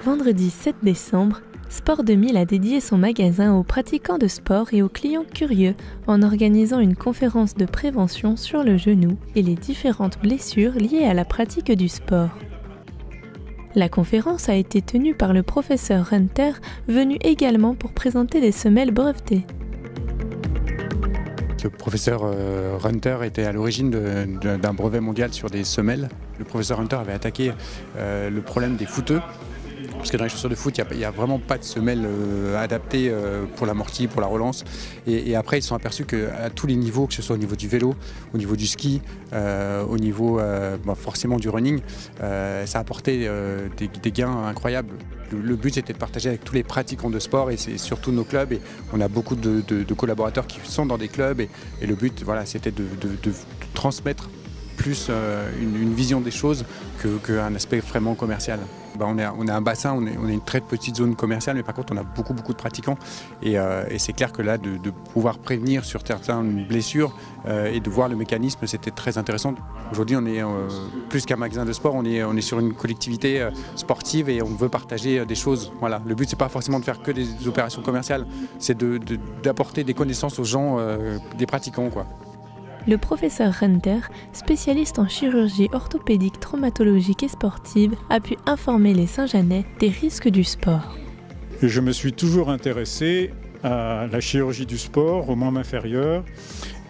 vendredi 7 décembre, Sport 2000 a dédié son magasin aux pratiquants de sport et aux clients curieux en organisant une conférence de prévention sur le genou et les différentes blessures liées à la pratique du sport. La conférence a été tenue par le professeur Hunter, venu également pour présenter des semelles brevetées. Le professeur Hunter était à l'origine d'un brevet mondial sur des semelles. Le professeur Hunter avait attaqué le problème des footeux. Parce que dans les chaussures de foot, il n'y a vraiment pas de semelle adaptée pour l'amorti, pour la relance. Et après, ils se sont aperçus qu'à tous les niveaux, que ce soit au niveau du vélo, au niveau du ski, au niveau forcément du running, ça apportait des gains incroyables. Le but, c'était de partager avec tous les pratiquants de sport et c'est surtout nos clubs. Et on a beaucoup de collaborateurs qui sont dans des clubs. Et le but, voilà, c'était de transmettre plus une vision des choses qu'un aspect vraiment commercial. On a un bassin, on est une très petite zone commerciale, mais par contre on a beaucoup de pratiquants et c'est clair que là de pouvoir prévenir sur certaines blessures et de voir le mécanisme, c'était très intéressant. Aujourd'hui on est plus qu'un magasin de sport, on est sur une collectivité sportive et on veut partager des choses. Voilà. Le but c'est pas forcément de faire que des opérations commerciales, c'est d'apporter des connaissances aux gens, des pratiquants, quoi. Le professeur Hunter, spécialiste en chirurgie orthopédique, traumatologique et sportive, a pu informer les Saint-Jeannais des risques du sport. Je me suis toujours intéressé à la chirurgie du sport, aux membres inférieurs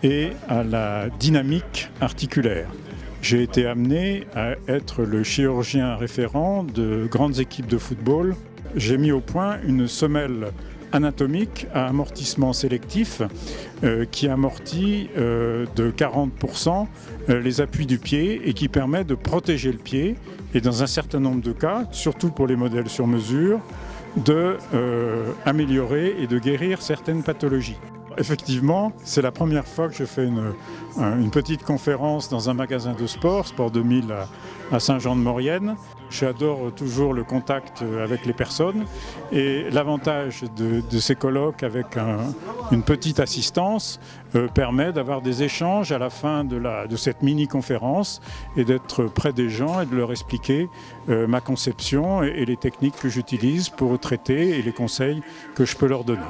et à la dynamique articulaire. J'ai été amené à être le chirurgien référent de grandes équipes de football. J'ai mis au point une semelle anatomique à amortissement sélectif qui amortit de 40% les appuis du pied et qui permet de protéger le pied et dans un certain nombre de cas, surtout pour les modèles sur mesure, d'améliorer et de guérir certaines pathologies. Effectivement, c'est la première fois que je fais une petite conférence dans un magasin de sport, Sport 2000 à Saint-Jean-de-Maurienne. J'adore toujours le contact avec les personnes et l'avantage de ces colloques avec une petite assistance permet d'avoir des échanges à la fin de cette mini-conférence et d'être près des gens et de leur expliquer ma conception et les techniques que j'utilise pour traiter et les conseils que je peux leur donner.